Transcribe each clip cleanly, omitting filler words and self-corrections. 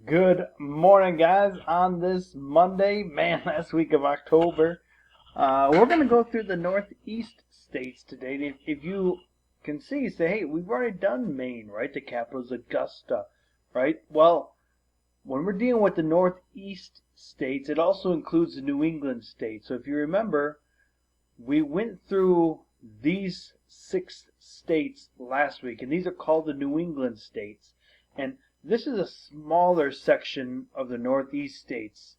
Good morning, guys, on this Monday, last week of October. We're going to go through the Northeast states today. And if you can see, say, hey, we've already done Maine, right? The capital is Augusta, right? Well, when we're dealing with the Northeast states, it also includes the New England states. So if you remember, we went through these 6 states last week, and these are called the New England states. And this is a smaller section of the Northeast states.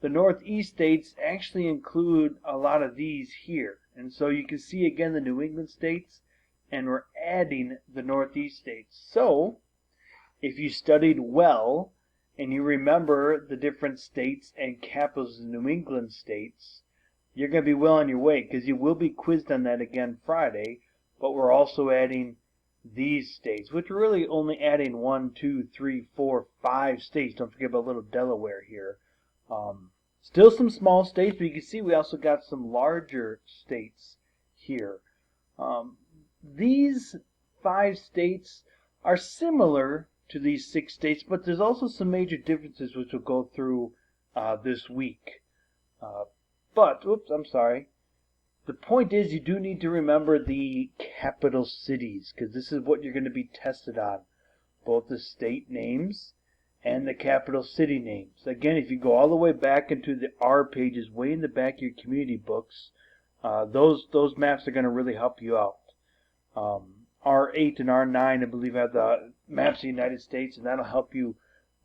The Northeast states actually include a lot of these here. And so you can see again the New England states, and we're adding the Northeast states. So if you studied well and you remember the different states and capitals of the New England states, you're going to be well on your way, because you will be quizzed on that again Friday. But we're also adding these states, which we're really only adding 1, 2, 3, 4, 5 states. Don't forget about little Delaware here. Still some small states, but you can see we also got some larger states here. These 5 states are similar to these 6 states, but there's also some major differences which we'll go through this week. The point is, you do need to remember the capital cities, because this is what you're going to be tested on. Both the state names and the capital city names. Again, if you go all the way back into the R pages, way in the back of your community books, those maps are going to really help you out. R8 and R9, I believe, have the maps of the United States, and that'll help you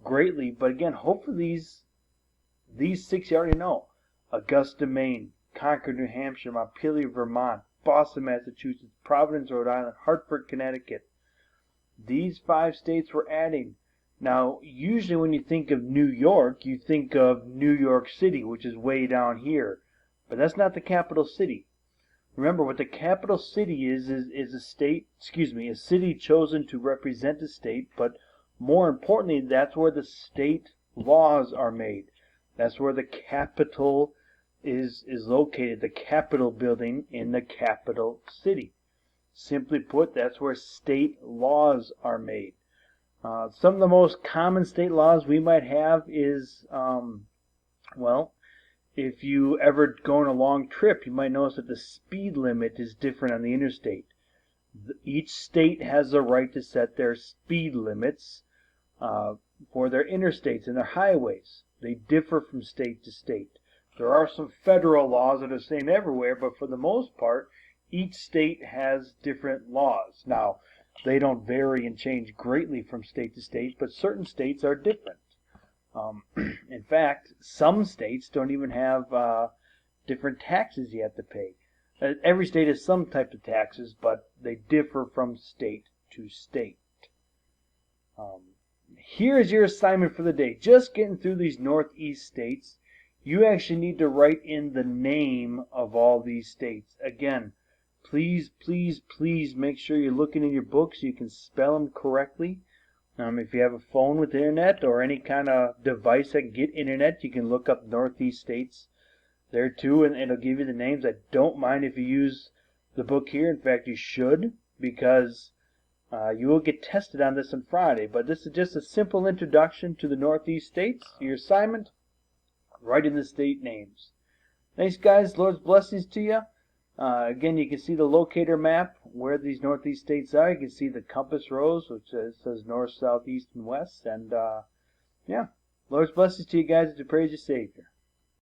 greatly. But again, hopefully these 6 you already know. Augusta, Maine; Concord, New Hampshire; Montpelier, Vermont; Boston, Massachusetts; Providence, Rhode Island; Hartford, Connecticut. These 5 states we're adding. Now, usually when you think of New York, you think of New York City, which is way down here. But that's not the capital city. Remember, what the capital city is a city chosen to represent a state, but more importantly, that's where the state laws are made. That's where the capital is located, the Capitol building in the capital city. Simply put, that's where state laws are made. Some of the most common state laws we might have is, if you ever go on a long trip, you might notice that the speed limit is different on the interstate. Each state has the right to set their speed limits for their interstates and their highways. They differ from state to state. There are some federal laws that are the same everywhere, but for the most part, each state has different laws. Now, they don't vary and change greatly from state to state, but certain states are different. In fact, some states don't even have different taxes you have to pay. Every state has some type of taxes, but they differ from state to state. Here's your assignment for the day. Just getting through these Northeast states, you actually need to write in the name of all these states. Again, please make sure you're looking in your books so you can spell them correctly. If you have a phone with internet or any kind of device that can get internet, you can look up Northeast states there too, and it'll give you the names. I don't mind if you use the book here. In fact, you should, because you will get tested on this on Friday. But this is just a simple introduction to the Northeast states. Your assignment: write in the state names. Thanks, guys. Lord's blessings to you. Again, you can see the locator map where these Northeast states are. You can see the compass rose, which says north, south, east, and west. And Lord's blessings to you guys, to praise your Savior.